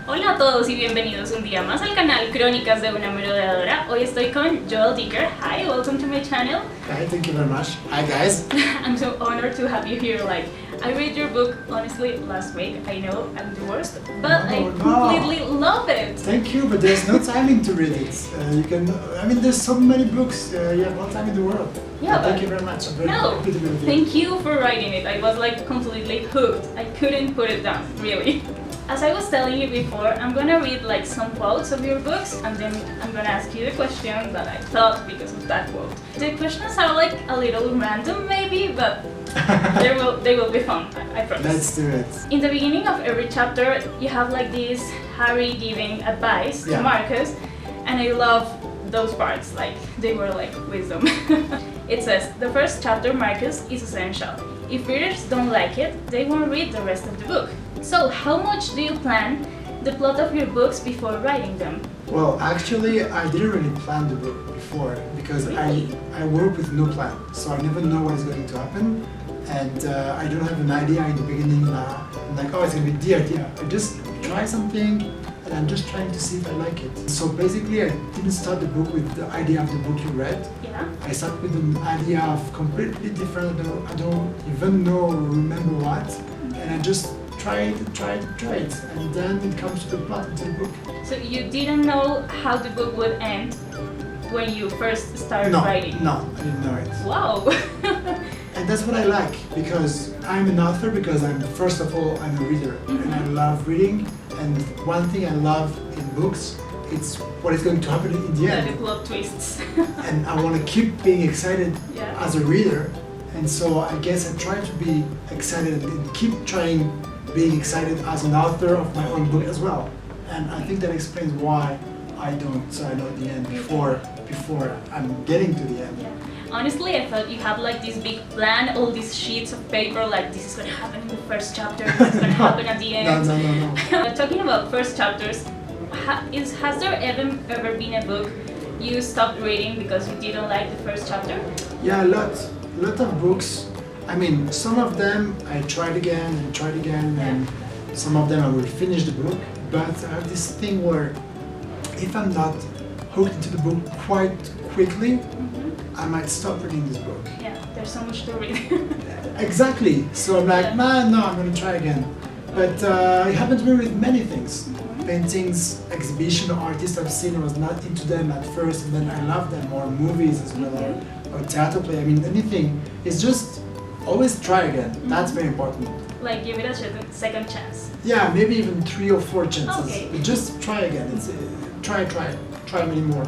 Hola a todos y bienvenidos un día más al canal Crónicas de una Merodeadora. Hoy estoy con Joël Dicker. Hi, welcome to my channel. Hi, thank you very much. Hi guys. I'm so honored to have you here. I read your book, honestly, last week. I know I'm the worst, but I completely love it. Thank you, but there's no timing to read it. There's so many books. You have all time in the world. Yeah, thank you very much. I'm very happy to be with you. Thank you for writing it. I was completely hooked. I couldn't put it down, really. As I was telling you before, I'm gonna read some quotes of your books, and then I'm gonna ask you the question that I thought because of that quote. The questions are a little random maybe, but they will be fun, I promise. Let's do it. In the beginning of every chapter, you have this Harry giving advice to Marcus, and I love those parts, they were wisdom. It says, the first chapter, Marcus, is essential. If readers don't like it, they won't read the rest of the book. So, how much do you plan the plot of your books before writing them? Well, actually, I didn't really plan the book before because Really? I work with no plan, so I never know what is going to happen, and I don't have an idea in the beginning. I'm like, oh, it's gonna be dear. I just try something, and I'm just trying to see if I like it. So basically, I didn't start the book with the idea of the book you read. Yeah. I start with an idea of completely different. I don't even know or remember what, and I just try it, and then it comes to the plot of the book. So you didn't know how the book would end when you first started writing? No, I didn't know it. Wow! And that's what I like, because I'm an author, because first of all, I'm a reader, and I love reading, and one thing I love in books, it's what is going to happen in the end. The plot twists. And I want to keep being excited as a reader, and so I guess I try to be excited and keep trying being excited as an author of my own book as well. And I think that explains why I don't know the end before I'm getting to the end. Yeah. Honestly, I thought you had this big plan, all these sheets of paper, this is going to happen in the first chapter, this is going to happen at the end. No. Talking about first chapters, has there ever been a book you stopped reading because you didn't like the first chapter? Yeah, a lot of books. I mean, some of them I tried again, and some of them I will finish the book, but I have this thing where if I'm not hooked into the book quite quickly, I might stop reading this book. Yeah, there's so much to read. Exactly, so I'm like, man, no, I'm gonna try again. But it happened to me with many things. Paintings, exhibition, artists I've seen, I was not into them at first, and then I love them, or movies as well, or theater play, anything. It's just always try again. That's very important. Give it a second chance. Yeah, maybe even 3 or 4 chances. Okay. But just try again. It's try many more.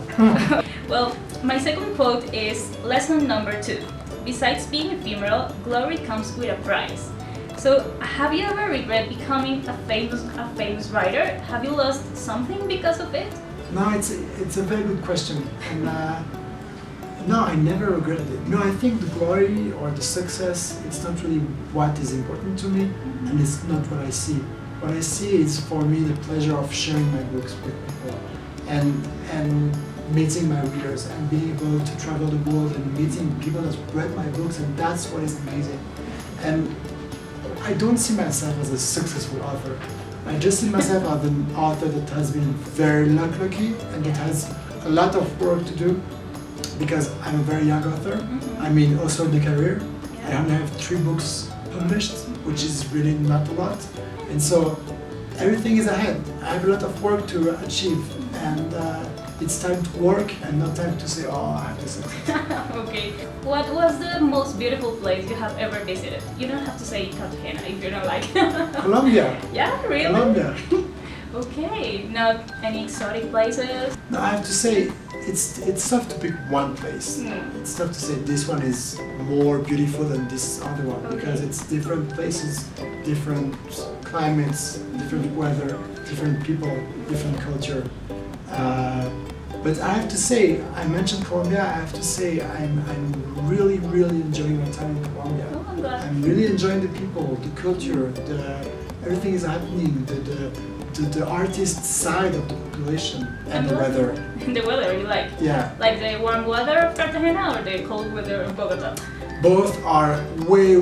Well, my second quote is lesson number 2. Besides being ephemeral, glory comes with a price. So, have you ever regret becoming a famous writer? Have you lost something because of it? No, it's a very good question. And no, I never regretted it. No, I think the glory or the success, it's not really what is important to me, and it's not what I see. What I see is, for me, the pleasure of sharing my books with people, and meeting my readers, and being able to travel the world and meeting people that read my books, and that's what is amazing. And I don't see myself as a successful author. I just see myself as an author that has been very lucky and that has a lot of work to do, because I'm a very young author. Also in the career. I only have 3 books published, which is really not a lot. And so everything is ahead. I have a lot of work to achieve, and it's time to work and not time to say, oh, I have to succeed. Okay. What was the most beautiful place you have ever visited? You don't have to say Cartagena if you don't like. Colombia. Yeah, really? Colombia. Okay. Not any exotic places? No, I have to say, it's tough to pick one place. It's tough to say this one is more beautiful than this other one, because it's different places, different climates, different weather, different people, different culture. But I have to say, I mentioned Colombia, I have to say I'm really enjoying my time in Colombia. Oh my God. I'm really enjoying the people, the culture, everything is happening, the artist side of the population, and the weather. The weather, you like? Yeah. Like the warm weather of Cartagena or the cold weather of Bogota? Both are way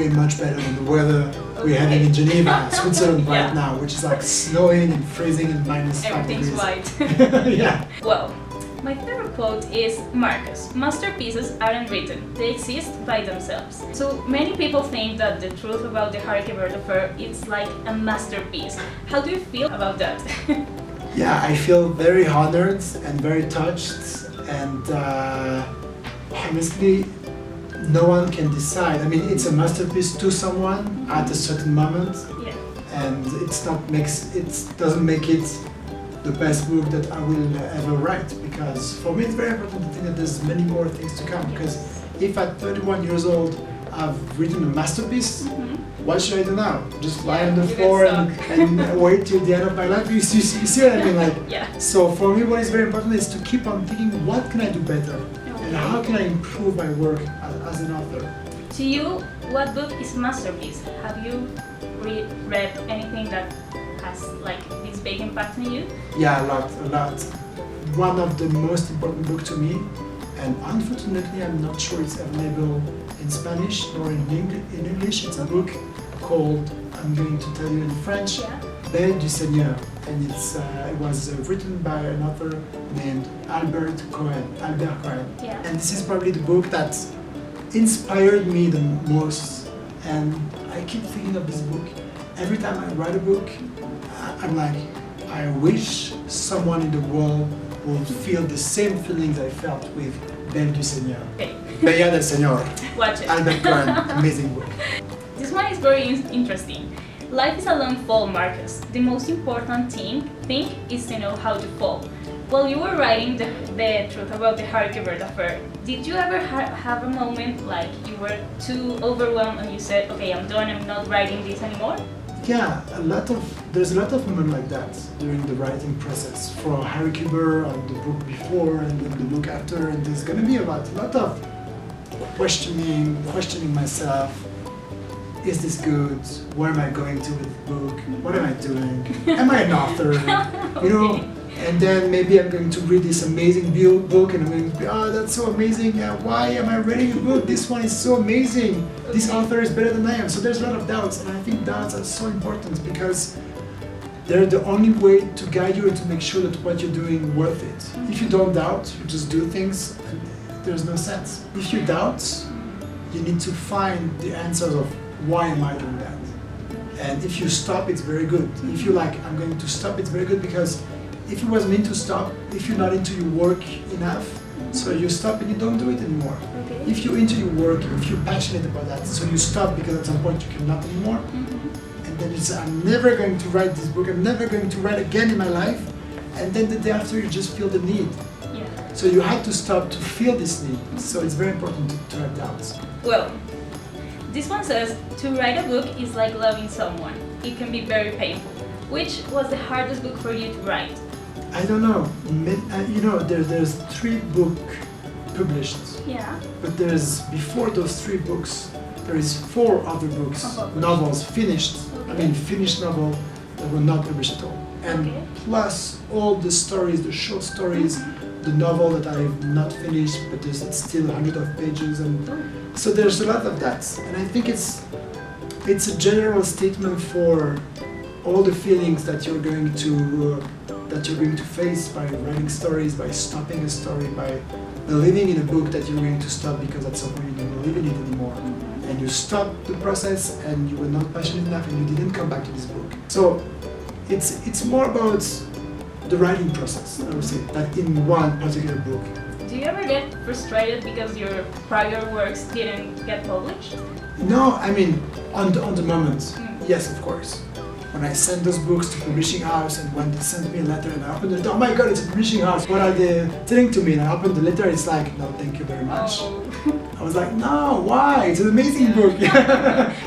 much better than the weather We're heading in Geneva, Switzerland Yeah. right now, which is like snowing and freezing and minus 5 Everything's degrees. white. Yeah. Well, my favorite quote is Marcus: masterpieces aren't written, they exist by themselves. So many people think that the truth about the Quebert affair is like a masterpiece. How do you feel about that? Yeah, I feel very honored and very touched, and honestly, no one can decide. I mean, it's a masterpiece to someone at a certain moment, Yeah. and it doesn't make it the best book that I will ever write, because for me it's very important to think that there's many more things to come, because if at 31 years old I've written a masterpiece, what should I do now? Just lie on the you floor get and wait till the end of my life? You see what I mean? Like, Yeah. so for me what is very important is to keep on thinking, what can I do better? And how can I improve my work as an author? To you, what book is masterpiece? Have you read anything that has like this big impact on you? Yeah, a lot. One of the most important books to me, and unfortunately I'm not sure it's available in Spanish nor in English. It's a book called, I'm going to tell you in French, Yeah. Belle du Seigneur, and it was written by an author named Albert Cohen. Yeah. And this is probably the book that inspired me the most, and I keep thinking of this book. Every time I write a book, I'm like, I wish someone in the world would feel the same feelings I felt with Belle du Seigneur. Okay. Bella del Señor, Watch it. Albert Cohen, amazing book. This one is very interesting. Life is a long fall, Marcus. The most important thing is to know how to fall. While you were writing the truth about the Quebert affair, did you ever have a moment like you were too overwhelmed and you said, okay, I'm done, I'm not writing this anymore? Yeah, there's a lot of moments like that during the writing process. For Quebert and the book before and then the book after, and there's gonna be a lot of questioning myself. Is this good? Where am I going to with the book? What am I doing? Am I an author? You know, and then maybe I'm going to read this amazing book and I'm going to be, oh, that's so amazing. Yeah, why am I reading a book? This one is so amazing. This author is better than I am. So there's a lot of doubts, and I think doubts are so important because they're the only way to guide you and to make sure that what you're doing is worth it. If you don't doubt, you just do things, and there's no sense. If you doubt, you need to find the answers of why am I doing that? And if you stop, it's very good. If you're like, I'm going to stop, it's very good, because if you was meant to stop, if you're not into your work enough, so you stop and you don't do it anymore. Okay. If you're into your work, if you're passionate about that, so you stop because at some point you cannot anymore, and then you say, I'm never going to write this book, I'm never going to write again in my life, and then the day after you just feel the need. Yeah. So you have to stop to feel this need. So it's very important to have doubts. Well, this one says, to write a book is like loving someone. It can be very painful. Which was the hardest book for you to write? I don't know. You know, there's 3 books published, Yeah. but there's, before those 3 books, there is 4 other books, novels, finished. I mean, finished novel that were not published at all. And Okay. plus all the stories, the short stories, the novel that I've not finished, but it's still 100 of pages, and so there's a lot of that. And I think it's a general statement for all the feelings that you're going to face by writing stories, by stopping a story, by believing in a book that you're going to stop because at some point you don't believe in it anymore. And you stopped the process and you were not passionate enough and you didn't come back to this book. So it's more about the writing process, I would say, than in one particular book. Do you ever get frustrated because your prior works didn't get published? No, I mean, on the moment, yes, of course. When I send those books to publishing house and when they send me a letter and I open it, oh my god, it's a publishing house, what are they telling to me? And I open the letter, it's like, no, thank you very much. Oh. I was like, no, why? It's an amazing book.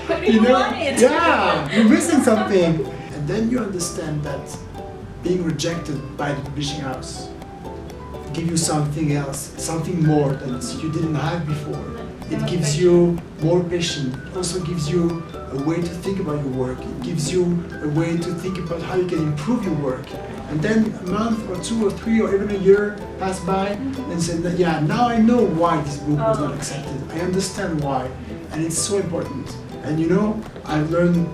But you want it. Yeah, you're missing something. And then you understand that being rejected by the publishing house give you something else, something more that you didn't have before. It gives you more patience. It also gives you a way to think about your work. It gives you a way to think about how you can improve your work. And then a month or 2 or 3 or even a year pass by and say, yeah, now I know why this book was not accepted. I understand why. And it's so important. And you know, I've learned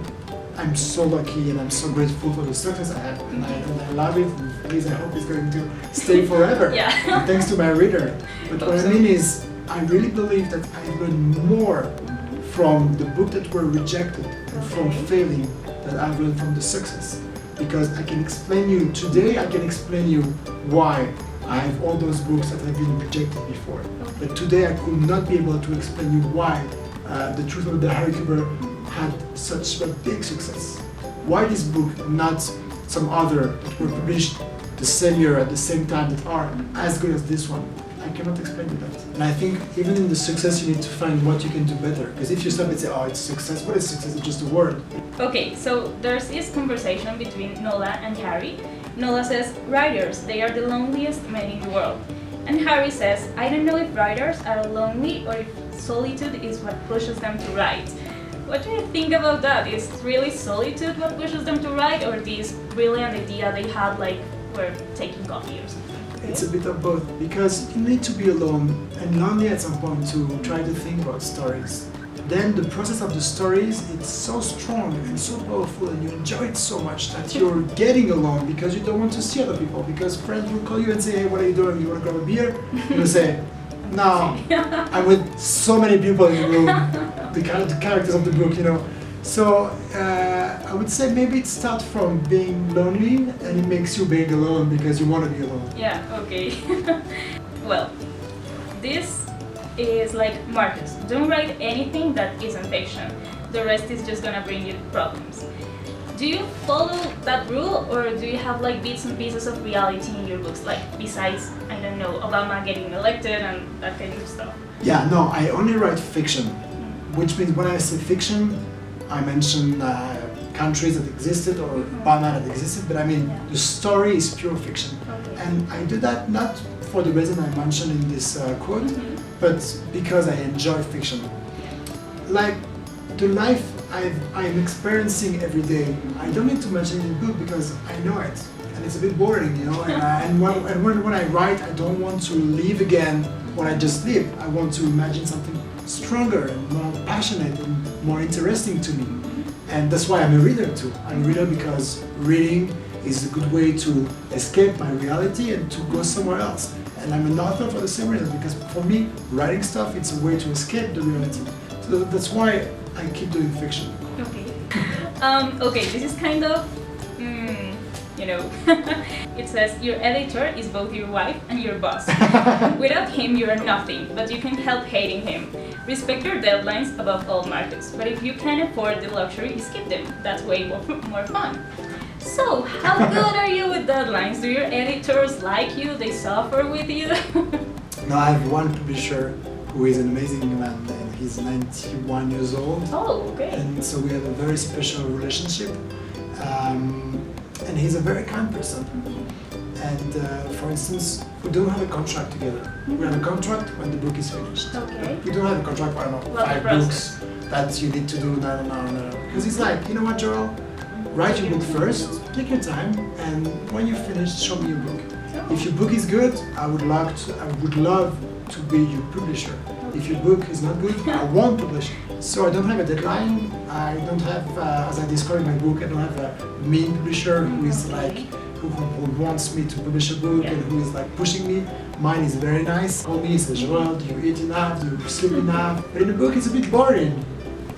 I'm so lucky and I'm so grateful for the success I have, and I love it, and please, I hope it's going to stay forever. Yeah. And thanks to my reader. But what I mean is, I really believe that I learned more from the book that were rejected and from failing than I've learned from the success. Because I can explain you, today I can explain you why I have all those books that have been rejected before. But today I could not be able to explain you why The Truth of the Harry Cooper had such a big success. Why this book, not some other that were published the same year at the same time that are as good as this one. I cannot explain you that. And I think even in the success you need to find what you can do better. Because if you stop and say, oh, it's success, what is success? It's just a word. Okay, so there's this conversation between Nola and Harry. Nola says, writers, they are the loneliest men in the world. And Harry says, I don't know if writers are lonely or if solitude is what pushes them to write. What do you think about that? Is really solitude what pushes them to write, or this brilliant idea they had, like, were taking coffee or something? It's a bit of both, because you need to be alone and lonely at some point to try to think about stories. Then the process of the stories, it's so strong and so powerful, and you enjoy it so much that you're getting alone because you don't want to see other people, because friends will call you and say, hey, what are you doing? You want to grab a beer? You'll say, no, I'm with so many people in the room, the characters of the book, you know. So I would say maybe it starts from being lonely and it makes you being alone because you want to be alone. Yeah, okay. Well, this is like Marcus. Don't write anything that isn't fiction. The rest is just gonna bring you problems. Do you follow that rule, or do you have like bits and pieces of reality in your books, like besides, I don't know, Obama getting elected and that kind of stuff? Yeah, no, I only write fiction, which means when I say fiction, I mention countries that existed or Obama that existed, but I mean the story is pure fiction. Okay. And I do that not for the reason I mentioned in this quote, but because I enjoy fiction. Like the life I'm experiencing every day, I don't need to mention it in the book because I know it, and it's a bit boring, you know. And when I write, I don't want to live again what I just lived. I want to imagine something stronger and more passionate and more interesting to me. And that's why I'm a reader too. I'm a reader because reading is a good way to escape my reality and to go somewhere else. And I'm an author for the same reason, because for me, writing stuff, it's a way to escape the reality. So that's why I keep doing fiction. Okay. Okay, this is kind of, you know, it says your editor is both your wife and your boss. Without him, you are nothing, but you can help hating him. Respect your deadlines above all, Marcus, but if you can afford the luxury, skip them. That's way more fun. So, how good are you with deadlines? Do your editors like you? They suffer with you? No, I have one publisher who is an amazing man, and he's 91 years old. Oh, okay. And so we have a very special relationship. And he's a very kind person. And for instance, we don't have a contract together. We have a contract when the book is finished. Okay. We don't have a contract for, I don't know, Well, 5 books that you need to do, no. Because it's like, you know what, Joël? Write your book first, take your time, and when you're finished, show me your book. If your book is good, I would love to be your publisher. If your book is not good, I won't publish it. So I don't have a deadline. I don't have, as I described in my book, I don't have a mean publisher who is like, who wants me to publish a book and who is like pushing me. Mine is very nice. Call me, he says, Joël, do you eat enough? Do you sleep enough? But in the book, it's a bit boring.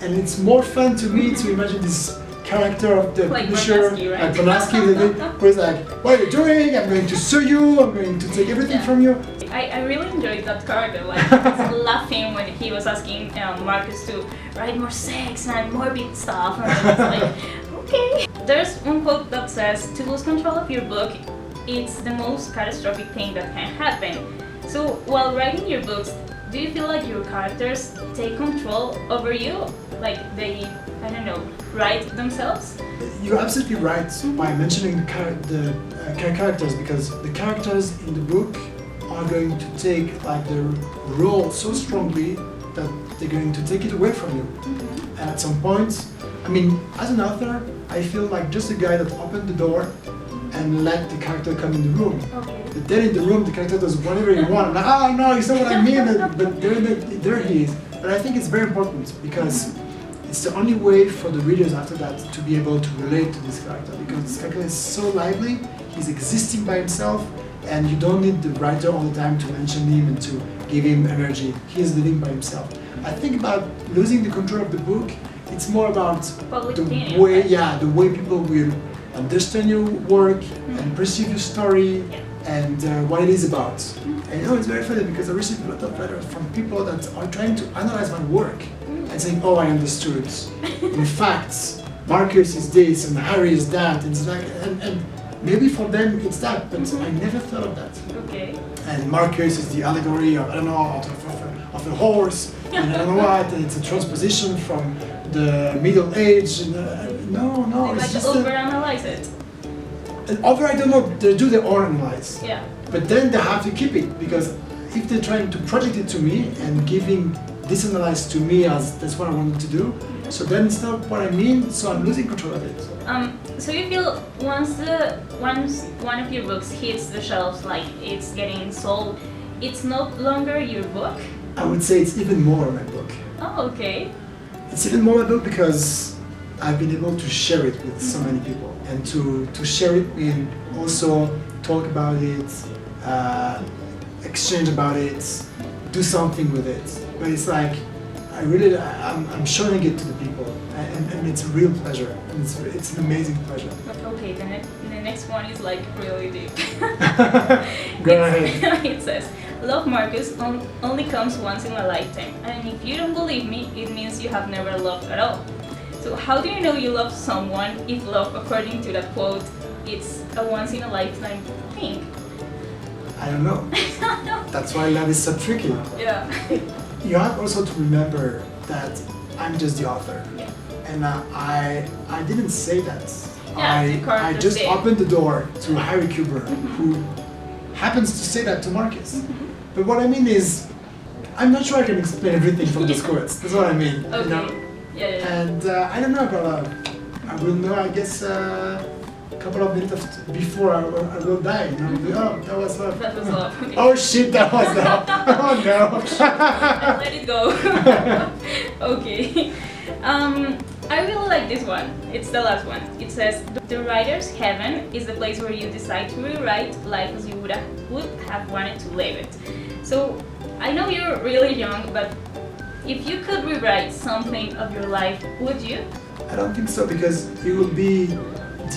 And it's more fun to me to imagine this character of the like publisher, Bernaschi, right? like Bernaschi, who is like, what are you doing? I'm going to sue you, I'm going to take everything from you. I really enjoyed that character, like I was laughing when he was asking Marcus to write more sex and morbid stuff, and I was like, okay. There's one quote that says, to lose control of your book, it's the most catastrophic thing that can happen. So while writing your books, do you feel like your characters take control over you? Like they, I don't know, write themselves? You're absolutely right by mentioning the characters, because the characters in the book are going to take like the role so strongly that they're going to take it away from you. And at some point, I mean, as an author, I feel like just a guy that opened the door and let the character come in the room. Okay. But then in the room, the character does whatever he wants. I'm like, oh no, you know what I mean? But there he is. But I think it's very important because it's the only way for the readers after that to be able to relate to this character, because this character is so lively, he's existing by himself, and you don't need the writer all the time to mention him and to give him energy. He is living by himself. I think about losing the control of the book, it's more about the way people will understand your work and perceive your story and what it is about. And you know, it's very funny because I receive a lot of letters from people that are trying to analyze my work and saying, oh, I understood. In fact, Marcus is this and Harry is that. And it's like, and maybe for them it's that, but I never thought of that. Okay. And Marcus is the allegory of, I don't know, of a horse, and I don't know what, and it's a transposition from the Middle Age. And, no, They it's like just overanalyze it. I don't know, they do their own analyze. Yeah. But then they have to keep it, because if they're trying to project it to me and giving this analyze to me as that's what I wanted to do, so then it's not what I mean, so I'm losing control of it. So you feel once one of your books hits the shelves, like it's getting sold, it's no longer your book? I would say it's even more my book. Oh, okay. It's even more my book because I've been able to share it with so many people, and to share it means also talk about it, exchange about it, do something with it. But it's like I'm showing it to the people, and it's a real pleasure. It's an amazing pleasure. Okay, the next one is like really deep. Go ahead. It says, love, Marcus, only comes once in a lifetime, and if you don't believe me, it means you have never loved at all. So how do you know you love someone if love, according to that quote, it's a once in a lifetime thing? I don't know. That's why love is so tricky. Yeah. You have also to remember that I'm just the author. Yeah. And I didn't say that. Yeah, I just opened the door to Harry Quebert, who happens to say that to Marcus. But what I mean is, I'm not sure I can explain everything from those quotes. That's what I mean. Okay. You know? Yeah. And I don't know about love. I will know, I guess, a couple of minutes before I will die. You know? Oh, that was love. That was love. Okay. Oh shit, that was love. Oh no. Let it go. Okay. I really like this one. It's the last one. It says, the writer's heaven is the place where you decide to rewrite life as you would have wanted to live it. So, I know you're really young, but if you could rewrite something of your life, would you? I don't think so, because it will be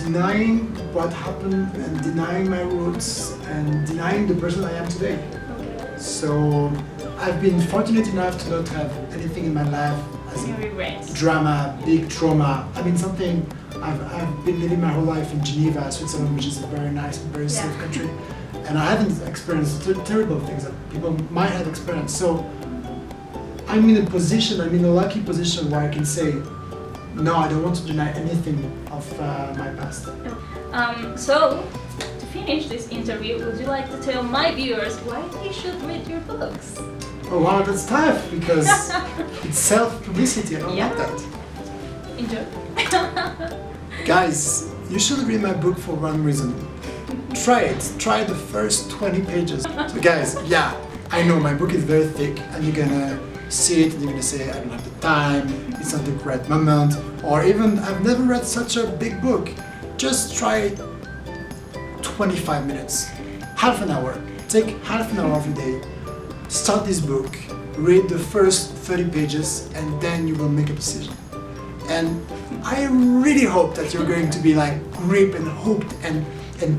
denying what happened and denying my roots and denying the person I am today. Okay. So I've been fortunate enough to not have anything in my life as a drama, big trauma. I mean, something I've been living my whole life in Geneva, Switzerland, which is a very nice and very safe country, and I haven't experienced terrible things that people might have experienced. So I'm in a lucky position where I can say, no, I don't want to deny anything of my past. So, to finish this interview, would you like to tell my viewers why they should read your books? Oh wow, that's tough, because it's self-publicity, I don't like that. Enjoy. Guys, you should read my book for one reason. Try the first 20 pages. So guys, yeah, I know my book is very thick, and you're gonna see it and you're gonna say, I don't have the time, it's not the right moment, or even, I've never read such a big book. Just try 25 minutes, half an hour. Take half an hour of your day, start this book, read the first 30 pages, and then you will make a decision. And I really hope that you're going to be like gripped and hooked and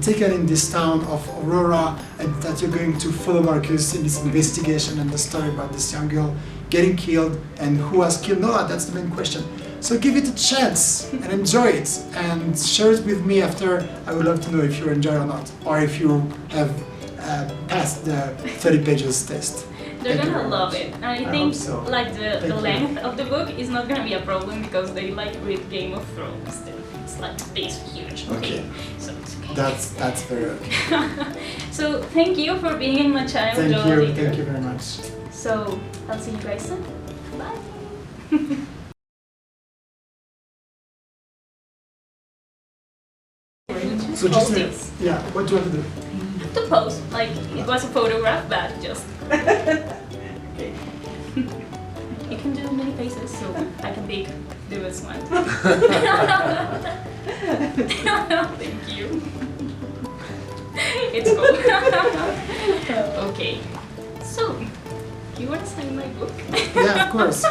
taken in this town of Aurora, and that you're going to follow Marcus in this investigation and the story about this young girl getting killed and who has killed Noah. That's the main question. So give it a chance and enjoy it, and share it with me after. I would love to know if you enjoy or not, or if you have passed the 30 pages test. They're gonna love it. And I think so. like the length of the book is not gonna be a problem, because they like read Game of Thrones. It's like this huge. Okay. So it's okay. That's very okay. So thank you for being in my channel, Thank Joël you. Dicker. Thank you very much. So I'll see you guys soon. Bye. So just what do you have to do? To pose, like it was a photograph, but just. Okay. You can can do many faces, so I can pick the best one. Thank you. It's cool. Okay. So, you want to sign my book? Yeah, of course.